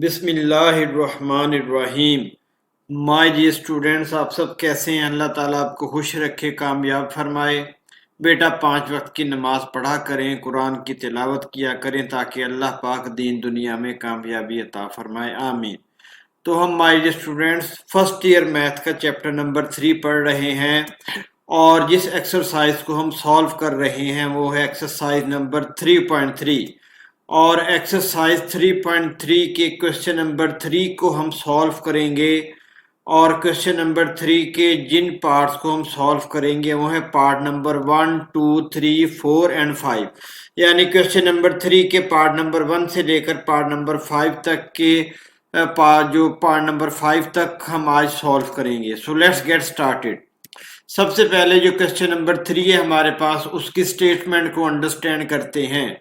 बिस्मिल्लाहिर्रहमानिर्रहीम। My dear students, आप सब कैसे हैं? अल्लाह ताला आपको खुश रखे, कामयाब फरमाए। बेटा 5 वक्त की नमाज पढ़ा करें, कुरान की तिलावत किया करें ताकि अल्लाह पाक दीन दुनिया में कामयाबी अता फरमाए, आमीन। तो हम my dear students first year math का चैप्टर नंबर 3 पढ़ रहे हैं और जिस एक्सरसाइज को हम सॉल्व कर रहे हैं वो है एक्सरसाइज नंबर 3.3। और एक्सरसाइज 3.3 के क्वेश्चन नंबर 3 को हम सॉल्व करेंगे और क्वेश्चन नंबर 3 के जिन पार्ट्स को हम सॉल्व करेंगे वो है पार्ट नंबर 1, 2, 3, 4 एंड 5। यानी क्वेश्चन नंबर 3 के पार्ट नंबर 1 से लेकर पार्ट नंबर 5 तक के पार्ट नंबर 5 तक हम आज सॉल्व करेंगे। So let's get started. सबसे पहले जो क्वेश्चन नंबर 3 है हमारे पास, उसकी स्टेटमेंट को अंडरस्टैंड करते हैं।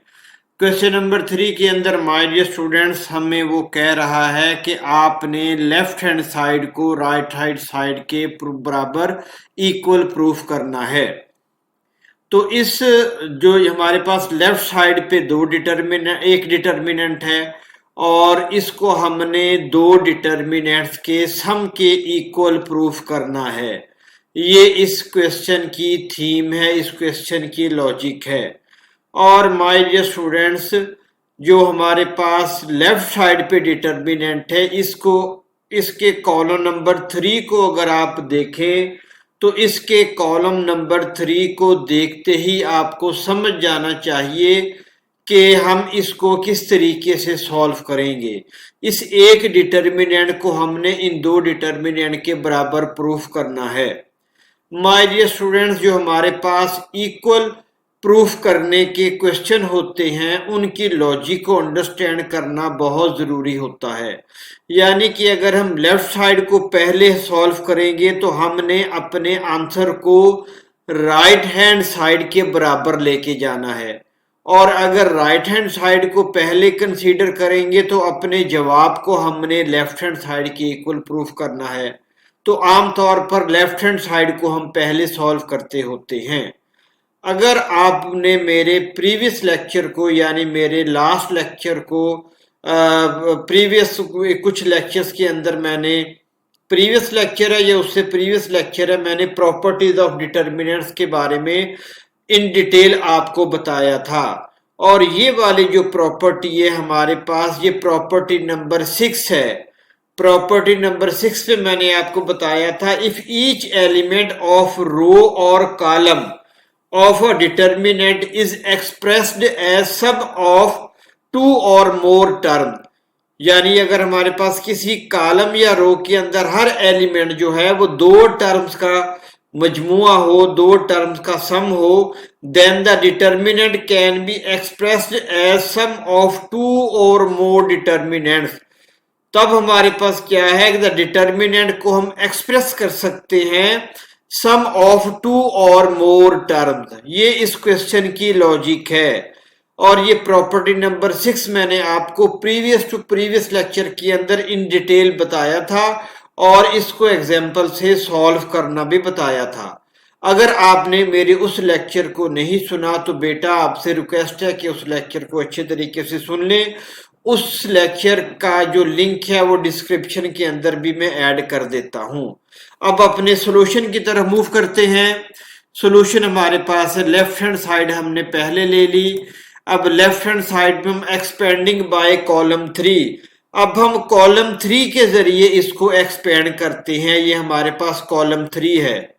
क्वेश्चन नंबर 3 के अंदर माय डियर स्टूडेंट्स हमें वो कह रहा है कि आपने लेफ्ट हैंड साइड को राइट हैंड साइड के बराबर इक्वल प्रूफ करना है। तो इस जो हमारे पास लेफ्ट साइड पे एक डिटर्मिनेंट है और इसको हमने दो डिटर्मिनेंट्स के सम के इक्वल प्रूफ करना है। ये इस क्वेश्चन की थीम है, इस क्वेश्चन की लॉजिक है। और माय डियर स्टूडेंट्स, जो हमारे पास लेफ्ट साइड पे डिटर्मिनेंट है इसके कॉलम नंबर 3 को अगर आप देखें तो इसके कॉलम नंबर 3 को देखते ही आपको समझ जाना चाहिए कि हम इसको किस तरीके से सॉल्व करेंगे। इस एक डिटर्मिनेंट को हमने इन दो डिटर्मिनेंट के बराबर प्रूफ करना है। माय डियर स्टूडेंट्स, जो हमारे पास इक्वल प्रूफ करने के क्वेश्चन होते हैं उनकी लॉजिक को अंडरस्टैंड करना बहुत ज़रूरी होता है। यानी कि अगर हम लेफ्ट साइड को पहले सॉल्व करेंगे तो हमने अपने आंसर को राइट हैंड साइड के बराबर लेके जाना है, और अगर राइट हैंड साइड को पहले कंसीडर करेंगे तो अपने जवाब को हमने लेफ्ट हैंड साइड के इक्वल प्रूफ करना है। तो आमतौर पर लेफ्ट हैंड साइड को हम पहले सॉल्व करते होते हैं। अगर आपने मेरे प्रीवियस लेक्चर को यानी मेरे लास्ट लेक्चर को प्रीवियस कुछ लेक्चर्स के अंदर मैंने प्रीवियस लेक्चर है या उससे प्रीवियस लेक्चर है, मैंने प्रॉपर्टीज ऑफ डिटर्मिनेंट्स के बारे में इन डिटेल आपको बताया था। और ये वाली जो प्रॉपर्टी है हमारे पास, ये प्रॉपर्टी नंबर 6 है। प्रॉपर्टी नंबर 6 पे मैंने आपको बताया था, इफ ईच एलिमेंट ऑफ रो और column of a determinant is expressed as sum of two or more term। यानी अगर हमारे पास किसी कॉलम या रो के अंदर हर एलिमेंट जो है वो दो टर्म्स का मजमुआ हो, दो टर्म्स का सम हो, then the determinant can be expressed as sum of two or more determinants। तब हमारे पास क्या है कि डिटर्मिनेंट को हम एक्सप्रेस कर सकते हैं सम ऑफ टू और मोर टर्म्स। ये इस क्वेश्चन की लॉजिक है और ये प्रॉपर्टी नंबर 6 मैंने आपको प्रीवियस लेक्चर के अंदर इन डिटेल बताया था और इसको एग्जाम्पल से सॉल्व करना भी बताया था। अगर आपने मेरे उस लेक्चर को नहीं सुना तो बेटा आपसे रिक्वेस्ट है कि उस लेक्चर को अच्छे तरीके से सुन लें। उस लेक्चर का जो लिंक है वो डिस्क्रिप्शन के अंदर भी मैं ऐड कर देता हूं। अब अपने सॉल्यूशन की तरफ मूव करते हैं। सॉल्यूशन हमारे पास है, लेफ्ट हैंड साइड हमने पहले ले ली। अब लेफ्ट हैंड साइड में हम एक्सपेंडिंग बाय कॉलम 3, अब हम कॉलम 3 के जरिए इसको एक्सपेंड करते हैं। ये हमारे पास कॉलम 3 है।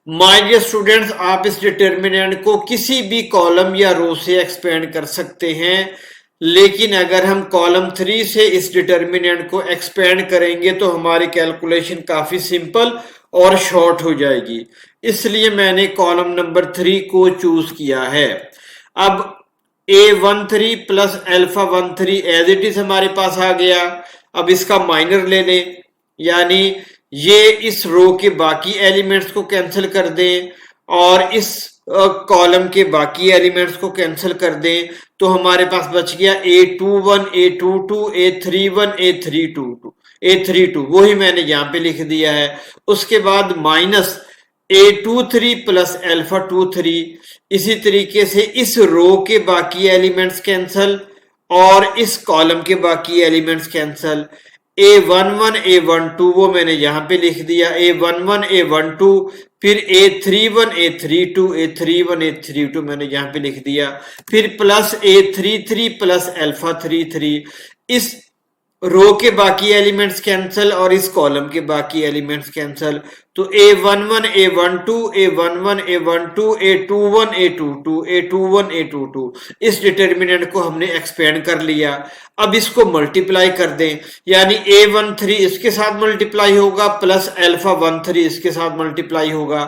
माय डियर स्टूडेंट्स, आप इस डिटर्मिनेंट को किसी भी कॉलम या रो से एक्सपेंड कर सकते हैं, लेकिन अगर हम कॉलम 3 से इस डिटर्मिनेंट को एक्सपेंड करेंगे तो हमारी कैलकुलेशन काफी सिंपल और शॉर्ट हो जाएगी। इसलिए मैंने कॉलम नंबर 3 को चूज किया है। अब A13 plus alpha 13 as it is हमारे पास आ गया। अब इसका माइनर ले लें, यानी ये इस रो के बाकी एलिमेंट्स को कैंसिल कर दें और इस कॉलम के बाकी एलिमेंट्स को कैंसिल कर दें, तो हमारे पास बच गया A21, A22, A31, A32, वही मैंने यहाँ पे लिख दिया है। उसके बाद माइनस A23 प्लस अल्फा 23, इसी तरीके से इस रो के बाकी एलिमेंट्स कैंसिल और इस कॉलम के बाकी एलिमेंट्स कैंसल। A11 A12 वो मैंने यहां पे लिख दिया, A11 A12, फिर A31 A32 A31 A32 मैंने यहां पे लिख दिया, फिर प्लस A33 प्लस अल्फा 33। इस रो के बाकी एलिमेंट्स कैंसल और इस कॉलम के बाकी एलिमेंट्स कैंसल। तो A11 A12 A11 A12 A21 A22 A21 A22, इस डिटर्मिनेंट को हमने एक्सपेंड कर लिया। अब इसको मल्टीप्लाई कर दें, यानी A13 इसके साथ मल्टीप्लाई होगा प्लस अल्फा 13 इसके साथ मल्टीप्लाई होगा,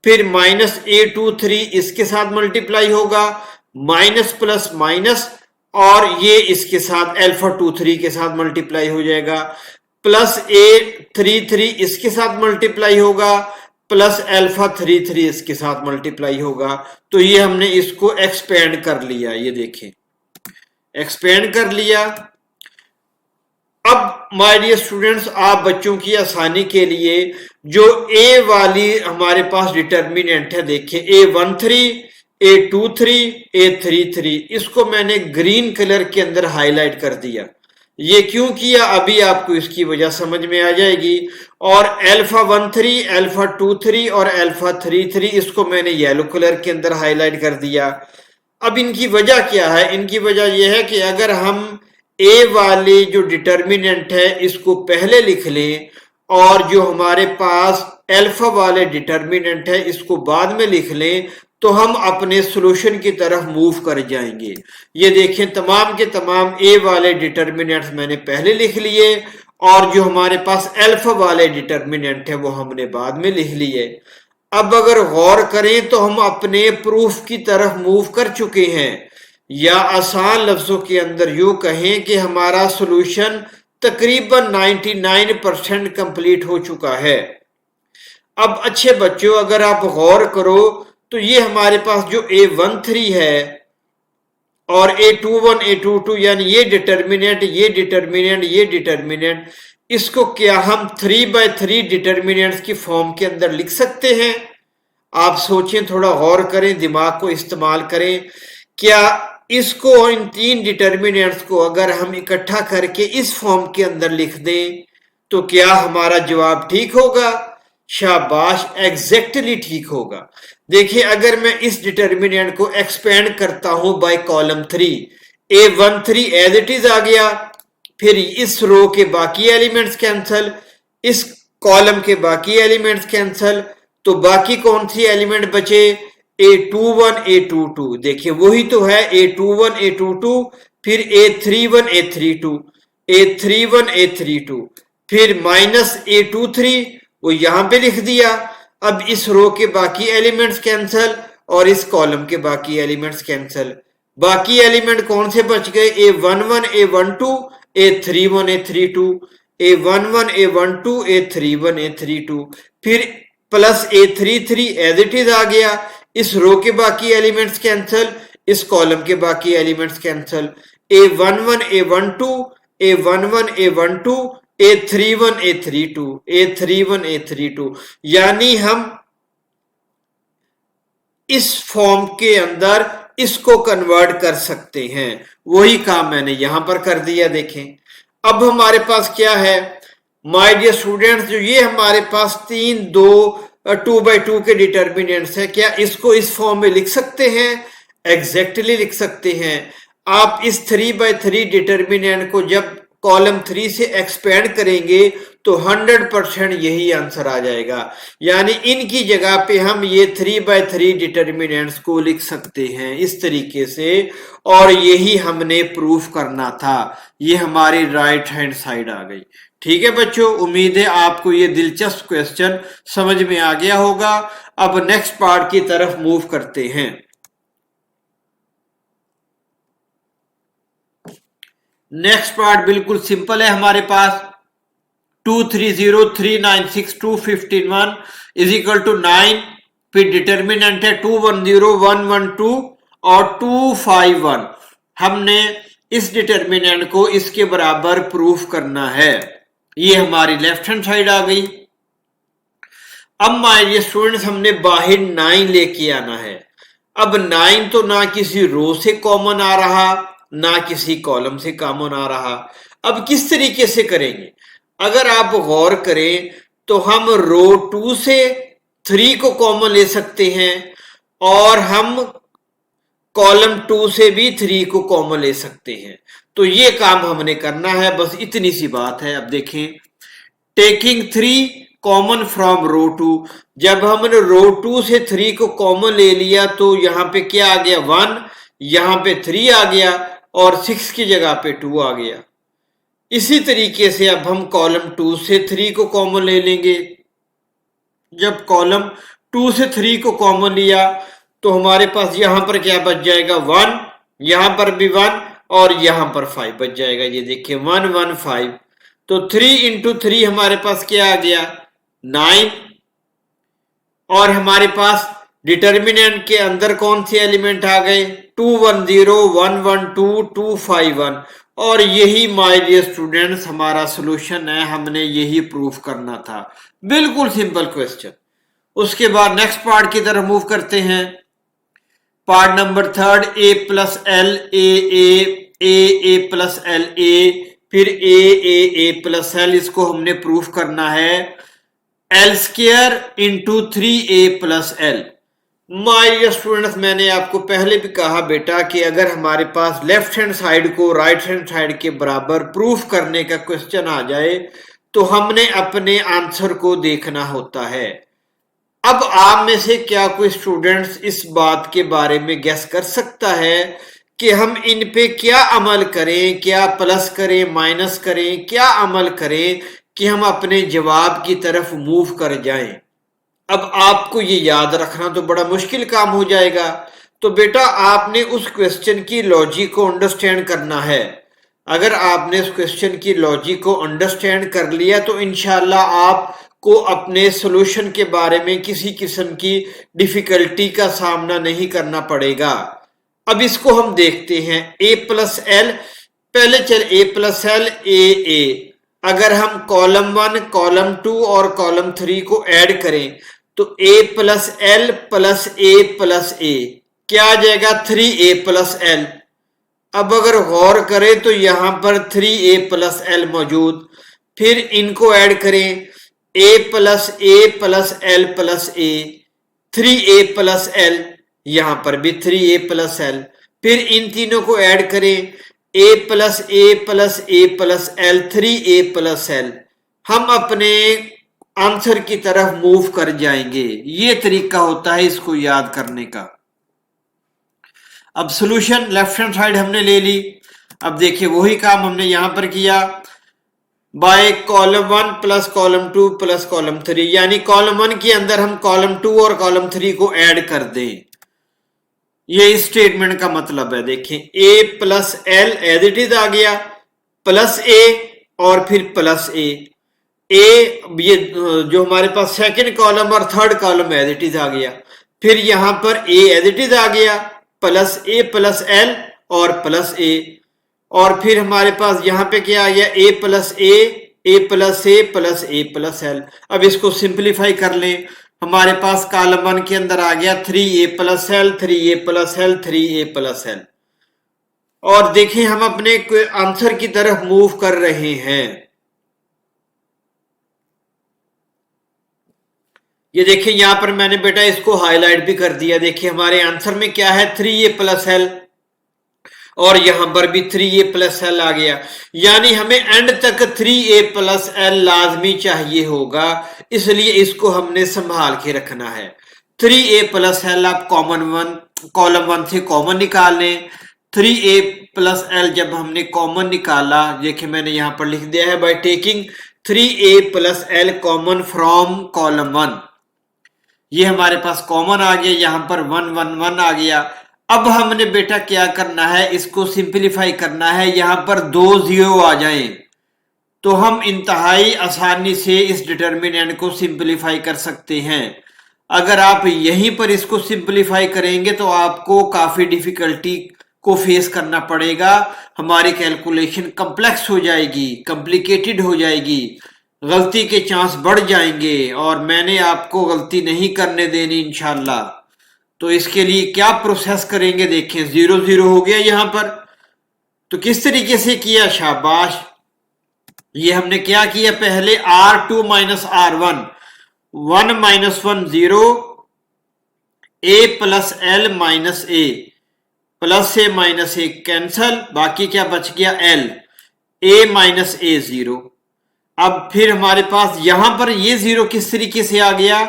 फिर माइनस A23 इसके साथ मल्टीप्लाई होगा, माइनस प्लस माइनस, और ये इसके साथ अल्फा 23 के साथ मल्टीप्लाई हो जाएगा, प्लस A33 इसके साथ मल्टीप्लाई होगा, प्लस अल्फा 33 इसके साथ मल्टीप्लाई होगा। तो ये हमने इसको एक्सपेंड कर लिया, ये देखें एक्सपेंड कर लिया। अब माय डियर स्टूडेंट्स, आप बच्चों की आसानी के लिए जो ए वाली हमारे पास डिटर्मिनेंट है, देखिए A13 A23 A33, इसको मैंने ग्रीन कलर के अंदर हाईलाइट कर दिया। ये क्यों किया अभी आपको इसकी वजह समझ में आ जाएगी। और अल्फा 13 अल्फा 23 और अल्फा 33 इसको मैंने येलो कलर के अंदर हाईलाइट कर दिया। अब इनकी वजह क्या है, इनकी वजह यह है कि अगर हम ए वाले जो डिटर्मिनेंट है इसको पहले लिख लें और जो हमारे पास अल्फा वाले डिटर्मिनेंट है इसको बाद में लिख लें, तो हम अपने सॉल्यूशन की तरफ मूव कर जाएंगे। ये देखें तमाम के तमाम ए वाले डिटर्मिनेंट्स मैंने पहले लिख लिए और जो हमारे पास अल्फा वाले डिटर्मिनेंट है वो हमने बाद में लिख लिए। अब अगर गौर करें तो हम अपने प्रूफ की तरफ मूव कर चुके हैं, या आसान लफ्जों के अंदर यूं कहें कि हमारा सॉल्यूशन तकरीबन 99% कंप्लीट हो चुका है। अब अच्छे बच्चों अगर आप गौर करो तो ये हमारे पास जो A13 है और A21 A22 यानी ये डिटर्मिनेंट ये डिटर्मिनेंट ये डिटर्मिनेंट, इसको क्या हम 3/3 डिटर्मिनेंट्स की फॉर्म के अंदर लिख सकते हैं? आप सोचें, थोड़ा गौर करें, दिमाग को इस्तेमाल करें। क्या इसको, इन तीन डिटर्मिनेंट्स को अगर हम इकट्ठा करके इस फॉर्म के अंदर लिख दें तो क्या हमारा जवाब ठीक होगा? शाबाश, एग्जैक्टली ठीक होगा। देखिए अगर मैं इस डिटर्मिनेंट को एक्सपेंड करता हूं by column 3, A13 as it is आ गया, फिर इस रो के बाकी एलिमेंट्स कैंसल, इस कॉलम के बाकी एलिमेंट्स कैंसल, तो बाकी कौन सी एलिमेंट बचे? A21 A22, देखिए वही तो है A21 A22, फिर A31 A32 A31 A32, फिर माइनस A23 वो यहां पे लिख दिया। अब इस रो के बाकी एलिमेंट्स कैंसल और इस कॉलम के बाकी एलिमेंट्स कैंसल। बाकी एलिमेंट कौन से बच गए? A11 A12 A31 A32 A11 A12 A31 A32, फिर plus A33 as it is आ गया। इस रो के बाकी एलिमेंट्स कैंसल, इस कॉलम के बाकी elements cancel. A11 A12 A11 A12 A31 A32 A31 A32, यानी हम इस फॉर्म के अंदर इसको कन्वर्ट कर सकते हैं। वही काम मैंने यहां पर कर दिया। देखें अब हमारे पास क्या है माय डियर स्टूडेंट्स, जो ये हमारे पास 2/2 के डिटर्मिनेंट्स है, क्या इसको इस फॉर्म में लिख सकते हैं? एग्जैक्टली लिख सकते हैं। आप इस 3/3 डिटर्मिनेंट को जब कॉलम 3 से एक्सपेंड करेंगे तो 100% यही आंसर आ जाएगा। यानी इनकी जगह पे हम ये 3/3 डिटर्मिनेंट्स को लिख सकते हैं इस तरीके से, और यही हमने प्रूफ करना था। ये हमारी राइट हैंड साइड आ गई। ठीक है बच्चों, उम्मीद है आपको ये दिलचस्प क्वेश्चन समझ में आ गया होगा। अब नेक्स्ट पार्ट की तरफ मूव करते हैं। नेक्स्ट पार्ट बिल्कुल सिंपल है हमारे पास। 230396251 इज इक्वल टू 9, फिर डिटर्मिनेंट है 210112 और 251। हमने इस डिटर्मिनेंट को इसके बराबर प्रूफ करना है। ये हमारी लेफ्ट हैंड साइड आ गई। अब माय स्टूडेंट्स हमने बाहर 9 लेके आना है। अब 9 तो ना किसी रो से कॉमन आ रहा ना किसी कॉलम से कॉमन आ रहा। अब किस तरीके से करेंगे, अगर आप गौर करें तो हम रो 2 से 3 को कॉमन ले सकते हैं और हम कॉलम 2 से भी 3 को कॉमन ले सकते हैं। तो ये काम हमने करना है, बस इतनी सी बात है। अब देखें, टेकिंग 3 कॉमन फ्रॉम रो 2, जब हमने रो 2 से 3 को कॉमन ले लिया तो यहां पे क्या आ गया 1, यहां पे 3 आ गया और 6 की जगह पे 2 आ गया। इसी तरीके से अब हम कॉलम 2 से 3 को कॉमन ले लेंगे। जब कॉलम 2 से 3 को कॉमन लिया तो हमारे पास यहां पर क्या बच जाएगा 1, यहां पर भी 1 और यहां पर 5 बच जाएगा। ये देखिए 1 1 5, तो 3 इंटू 3 हमारे पास क्या आ गया 9, और हमारे पास डिटर्मिनेंट के अंदर कौन से एलिमेंट आ गए 2 1 0 1 1 2 2 5 1, और यही माय डियर स्टूडेंट्स हमारा सॉल्यूशन है। हमने यही प्रूफ करना था, बिल्कुल सिंपल क्वेश्चन। उसके बाद नेक्स्ट पार्ट की तरफ मूव करते हैं। Part number 3, A plus L A plus L A, फिर ए प्लस एल, इसको हमने प्रूफ करना है L square into 3a plus L. My students, मैंने आपको पहले भी कहा बेटा कि अगर हमारे पास लेफ्ट हैंड साइड को राइट हैंड साइड के बराबर प्रूफ करने का क्वेश्चन आ जाए तो हमने अपने आंसर को देखना होता है। अब आप में से क्या कोई स्टूडेंट्स इस बात के बारे में गेस कर सकता है कि हम इन पे क्या अमल करें, क्या प्लस करें माइनस करें, क्या अमल करें कि हम अपने जवाब की तरफ मूव कर जाएं? अब आपको ये याद रखना तो बड़ा मुश्किल काम हो जाएगा। तो बेटा आपने उस क्वेश्चन की लॉजिक को अंडरस्टैंड करना है। अगर आपने उस क्वेश्चन की लॉजिक को अंडरस्टैंड कर लिया तो इंशाल्लाह आपको अपने सॉल्यूशन के बारे में किसी किस्म की डिफिकल्टी का सामना नहीं करना पड़ेगा। अब इसको हम देखते हैं ए प्लस एल। पहले चल ए प्लस एल ए, अगर हम कॉलम 1 कॉलम 2 और कॉलम 3 को ऐड करें तो a प्लस एल प्लस ए क्या आ जाएगा 3a प्लस एल। अब अगर गौर करें तो यहां पर 3a प्लस एल मौजूद, फिर इनको ऐड करें a plus L plus A, 3a plus L, यहां पर भी 3a प्लस एल, फिर इन तीनों को ऐड करें a plus plus L 3a plus L. हम अपने आंसर की तरफ मूव कर जाएंगे। ये तरीका होता है इसको याद करने का। अब सॉल्यूशन लेफ्ट हैंड साइड हमने ले ली। अब देखिए वही काम हमने यहां पर किया by column 1 plus column 2 plus column 3, यानी कॉलम 1 के अंदर हम कॉलम 2 और कॉलम 3 को ऐड कर दें। ये इस स्टेटमेंट का मतलब है। देखें a plus L as it is आ गया, प्लस a और फिर प्लस a, ये जो हमारे पास सेकंड कॉलम और third column as it is आ गया, फिर यहां पर a एज इट इज आ गया प्लस a प्लस एल और प्लस a, और फिर हमारे पास यहां पे क्या आ गया a plus A plus A plus A plus L. अब इसको सिंप्लीफाई कर लें, हमारे पास कॉलम 1 के अंदर आ गया 3a plus L 3a plus L 3a plus L, और देखें हम अपने आंसर की तरफ मूव कर रहे हैं। ये देखिए यहां पर मैंने बेटा इसको हाईलाइट भी कर दिया। देखिए हमारे आंसर में क्या है 3a प्लस एल, और यहां पर भी 3a प्लस एल आ गया, यानी हमें एंड तक 3a प्लस एल लाजमी चाहिए होगा, इसलिए इसको हमने संभाल के रखना है। 3a प्लस एल आप कॉलम 1 से कॉमन निकाल लें। 3a प्लस एल जब हमने कॉमन निकाला, देखिए मैंने यहां पर लिख दिया है by taking 3a plus L common from column 1, ये हमारे पास कॉमन आ गया, यहां पर 1 1 1 आ गया। अब हमने बेटा क्या करना है, इसको सिंपलीफाई करना है, यहां पर 2 0 आ जाएं तो हम इंतहाई आसानी से इस डिटर्मिनेंट को सिंपलीफाई कर सकते हैं। अगर आप यहीं पर इसको सिंपलीफाई करेंगे तो आपको काफी डिफिकल्टी को फेस करना पड़ेगा, हमारी कैलकुलेशन कॉम्प्लेक्स हो जाएगी, कॉम्प्लिकेटेड हो जाएगी, गलती के चांस बढ़ जाएंगे, और मैंने आपको गलती नहीं करने देनी इंशाल्लाह। तो इसके लिए क्या प्रोसेस करेंगे, देखें 0 0 हो गया यहां पर, तो किस तरीके से किया, शाबाश। ये हमने क्या किया, पहले R2 minus R1, 1 minus 1 0, A plus L minus A, plus A minus A cancel, बाकी क्या बच गया, L, A माइनस A 0। अब फिर हमारे पास यहां पर ये 0 किस तरीके से आ गया,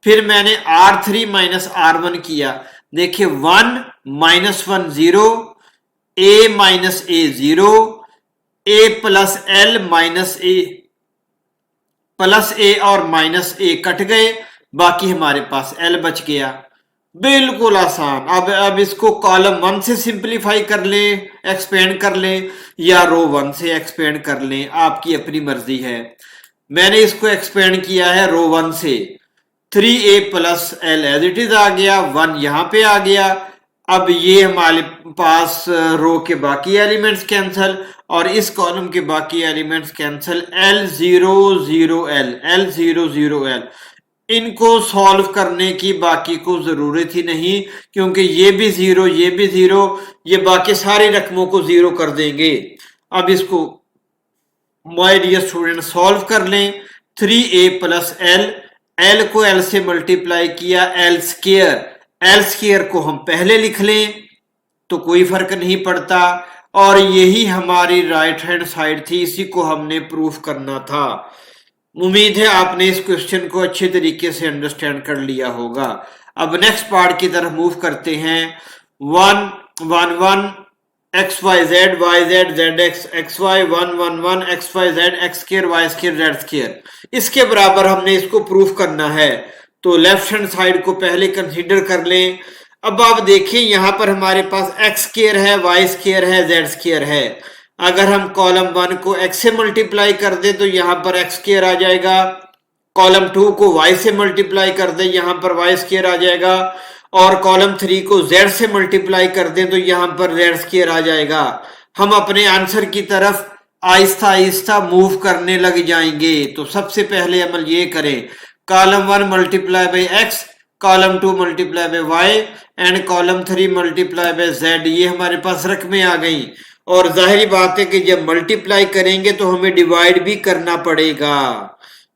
फिर मैंने R3 माइनस R1 किया। देखिए 1 minus 1 0, A minus A 0, A plus L minus A, plus A और माइनस ए कट गए, बाकी हमारे पास L बच गया। बिल्कुल आसान। अब इसको कॉलम 1 से सिंपलीफाई कर लें, एक्सपेंड कर लें, या रो 1 से एक्सपेंड कर लें, आपकी अपनी मर्जी है। मैंने इसको एक्सपेंड किया है रो 1 से, 3a plus L as it is आ गया, 1 यहां पे आ गया। अब ये हमारे पास रो के बाकी एलिमेंट्स कैंसल और इस कॉलम के बाकी एलिमेंट्स कैंसल, L0 0 L इनको सॉल्व करने की बाकी को जरूरत ही नहीं, क्योंकि ये भी 0, ये भी 0, ये बाकी सारी रकमों को 0 कर देंगे। अब इसको माय डियर स्टूडेंट सॉल्व कर लें, 3a प्लस एल, एल को एल से मल्टीप्लाई किया, एल स्क्वायर को हम पहले लिख लें तो कोई फर्क नहीं पड़ता, और यही हमारी राइट हैंड साइड थी, इसी को हमने प्रूफ करना था। उम्मीद है आपने इस क्वेश्चन को अच्छे तरीके से अंडरस्टैंड कर लिया होगा। अब नेक्स्ट पार्ट की तरफ मूव करते हैं। 1 1 1 x y z z x y, 1 1 1 x y z x square y square z square, इसके बराबर हमने इसको प्रूफ करना है। तो लेफ्ट हैंड साइड को पहले कंसीडर कर लें। अब आप देखें यहां पर हमारे पास एक्स स्क्वायर है, वाई स्क्वायर है, जेड स्क्वायर है। अगर हम कॉलम 1 को x से मल्टीप्लाई कर दे तो यहां पर एक्स स्क्वायर आ जाएगा, कॉलम 2 को y से मल्टीप्लाई कर दे यहां पर वाई स्क्वायर आ जाएगा, और कॉलम 3 को z से मल्टीप्लाई कर दे तो यहां पर जेड स्क्वायर आ जाएगा। हम अपने आंसर की तरफ आहिस्ता आहिस्ता मूव करने लग जाएंगे। तो सबसे पहले अमल ये करें, column 1 multiply by x, column 2 multiply by y and column 3 multiply by z, ये हमारे पास रकमें आ गई। और जाहिर बात है कि जब मल्टीप्लाई करेंगे तो हमें डिवाइड भी करना पड़ेगा।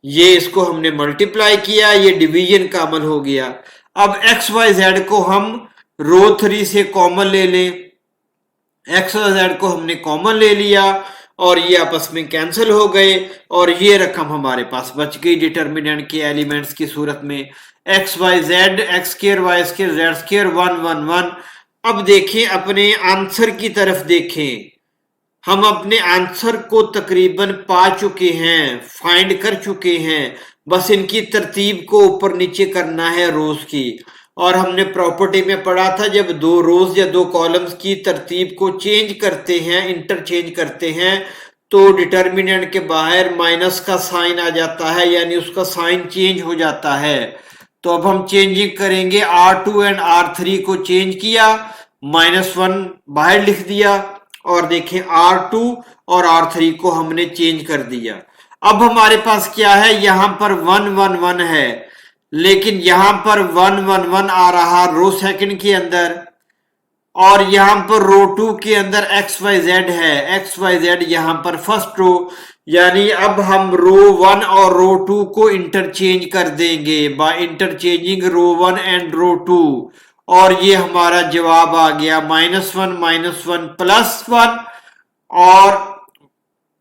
ये इसको हमने मल्टीप्लाई किया, ये डिवीजन का अमल हो गया। अब एक्स वाई जेड को हम रो 3 से कॉमन ले लें, एक्स वाई जेड को हमने कॉमन ले लिया और ये आपस में कैंसिल हो गए, और ये रकम हमारे पास बच गई डिटर्मिनेंट के एलिमेंट्स की सूरत में, x y z x square y square z square 1 1 1। अब देखें अपने आंसर की तरफ देखें, हम अपने आंसर को तकरीबन पा चुके हैं, फाइंड कर चुके हैं, बस इनकी तरतीब को ऊपर नीचे करना है रोज की। और हमने प्रॉपर्टी में पढ़ा था जब दो रोज या दो कॉलम्स की तरतीब को चेंज करते हैं, इंटरचेंज करते हैं, तो डिटर्मिनेंट के बाहर माइनस का साइन आ जाता है, यानी उसका साइन चेंज हो जाता है। तो अब हम चेंजिंग करेंगे, R2 एंड R3 को चेंज किया, -1 बाहर लिख दिया, और देखें R2 और R3 को हमने चेंज कर दिया। अब हमारे पास क्या है, यहां पर 1 1 1 है, लेकिन यहां पर 1 1 1 आ रहा रो सेकंड के अंदर, और यहां पर रो 2 के अंदर एक्स वाई जेड है, एक्स वाई जेड यहां पर फर्स्ट रो, यानी अब हम रो 1 और रो 2 को इंटरचेंज कर देंगे बाय इंटरचेंजिंग रो 1 एंड रो 2, और ये हमारा जवाब आ गया -1 +1, और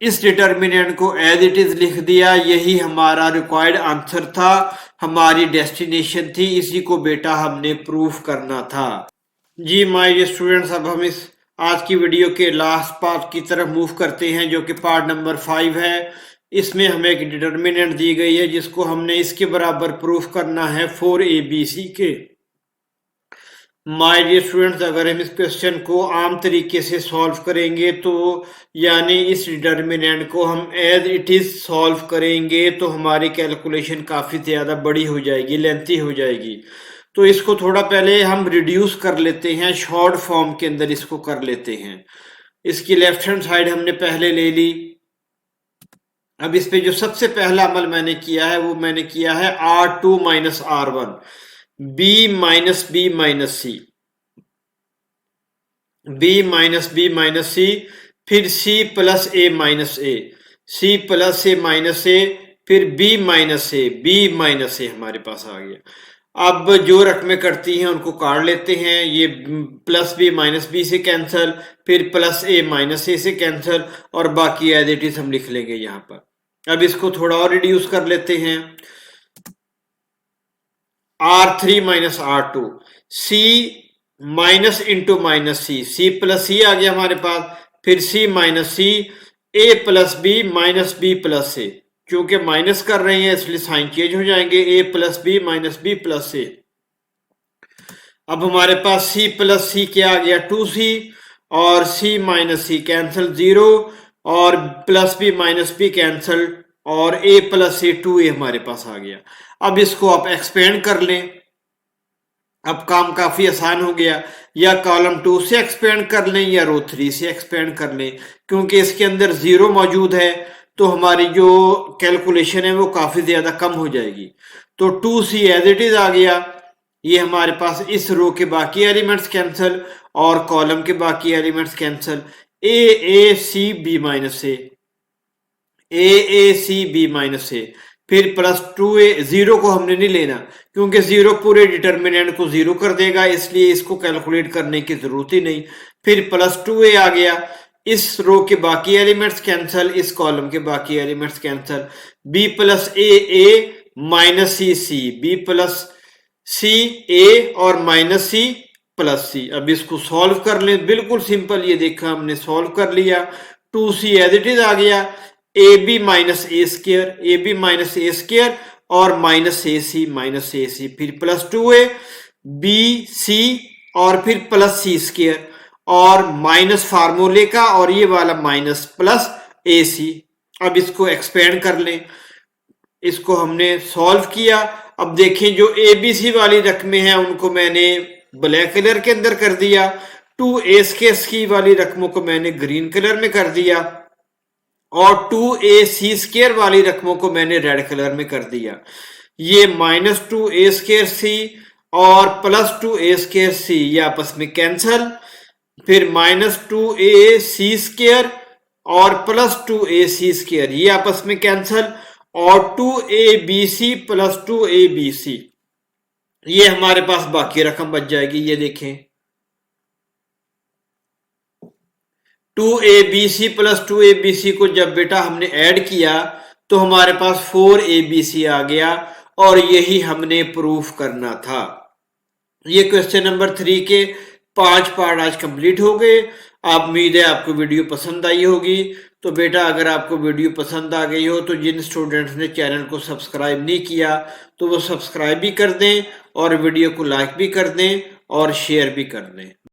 इस डिटर्मिनेंट को एज इट इज लिख दिया। यही हमारा रिक्वायर्ड आंसर था, हमारी डेस्टिनेशन थी, इसी को बेटा हमने प्रूफ करना था। जी माय डियर स्टूडेंट्स, अब हम इस आज की वीडियो के लास्ट पार्ट की तरफ मूव करते हैं, जो कि पार्ट नंबर 5 है। इसमें हमें एक डिटर्मिनेंट दी गई है जिसको हमने इसके बराबर प्रूफ करना है 4abc के। माय डियर स्टूडेंट्स, अगर हम इस क्वेश्चन को आम तरीके से सॉल्व करेंगे तो यानी इस डिटर्मिनेंट को हम एज इट इज सॉल्व करेंगे तो हमारी कैलकुलेशन काफ़ी ज़्यादा बड़ी हो जाएगी, लेंथी हो जाएगी। तो इसको थोड़ा पहले हम रिड्यूस कर लेते हैं, शॉर्ट फॉर्म के अंदर इसको कर लेते हैं। इसकी लेफ्ट हैंड साइड हमने पहले ले ली। अब इस पे जो सबसे पहला अमल मैंने किया है वो मैंने किया है R2 minus R1, B minus B minus C, B minus B minus C, फिर C plus A minus a, C plus A minus ए, फिर बी माइनस ए, बी माइनस ए हमारे पास आ गया। अब जो रकमें करती हैं उनको काट लेते हैं, ये प्लस बी माइनस बी से कैंसल, फिर प्लस ए माइनस ए से कैंसल, और बाकी एज इट इज हम लिख लेंगे यहाँ पर। अब इसको थोड़ा और रिड्यूस कर लेते हैं, R3 minus R2, C minus into minus C, C plus C आ गया हमारे पास, फिर C minus C, A plus B minus B plus A, क्योंकि माइनस कर रहे हैं इसलिए साइन चेंज हो जाएंगे, A plus B minus B plus A. अब हमारे पास C प्लस सी क्या आ गया 2C, और C माइनस सी कैंसल 0, और plus B minus b cancel, और a प्लस ए 2a हमारे पास आ गया। अब इसको आप एक्सपेंड कर लें, अब काम काफी आसान हो गया, या कॉलम 2 से एक्सपेंड कर लें या रो 3 से एक्सपेंड कर लें, क्योंकि इसके अंदर 0 मौजूद है तो हमारी जो कैलकुलेशन है वो काफी ज्यादा कम हो जाएगी। तो 2C एज इट इज आ गया, ये हमारे पास इस रो के बाकी एलिमेंट्स कैंसल और कॉलम के बाकी elements cancel, A C B minus a C B minus ए, फिर प्लस 2a, 0 को हमने नहीं लेना क्योंकि 0 पूरे डिटर्मिनेंट को 0 कर देगा, इसलिए इसको कैलकुलेट करने की जरूरत ही नहीं। फिर प्लस 2a आ गया, इस रो के बाकी एलिमेंट्स कैंसल, इस कॉलम के बाकी एलिमेंट्स कैंसल, b प्लस ए माइनस सी सी, बी प्लस सी ए और माइनस सी प्लस सी। अब इसको सॉल्व कर लें, बिल्कुल सिंपल, ये देखा हमने सॉल्व कर लिया, 2C एज इट इज आ गया, a b minus a square, a b minus a square और माइनस ए सी, फिर प्लस 2a बी सी और फिर प्लस सी स्क्र और माइनस फार्मूले का और ये वाला माइनस प्लस ए सी। अब इसको एक्सपेंड कर लें, इसको हमने सॉल्व किया। अब देखें जो ए बी सी वाली रकमें हैं उनको मैंने ब्लैक कलर के अंदर कर दिया, 2a स्क्र वाली रकमों को मैंने ग्रीन कलर में कर दिया, और 2a सी स्क्र वाली रकमों को मैंने रेड कलर में कर दिया। ये माइनस 2a स्क्र सी और प्लस 2a स्क्र सी ये आपस में कैंसल, फिर माइनस 2a सी स्क्र और प्लस 2a सी स्क्र ये आपस में कैंसल, और 2abc प्लस 2abc ये हमारे पास बाकी रकम बच जाएगी। ये देखें 2abc प्लस 2abc को जब बेटा हमने ऐड किया तो हमारे पास 4abc आ गया, और यही हमने प्रूफ करना था। ये क्वेश्चन नंबर 3 के 5 पार्ट आज कंप्लीट हो गए। आप उम्मीद है आपको वीडियो पसंद आई होगी। तो बेटा अगर आपको वीडियो पसंद आ गई हो तो जिन स्टूडेंट्स ने चैनल को सब्सक्राइब नहीं किया तो वो सब्सक्राइब भी कर दें और वीडियो को लाइक भी कर दें और शेयर भी कर दें।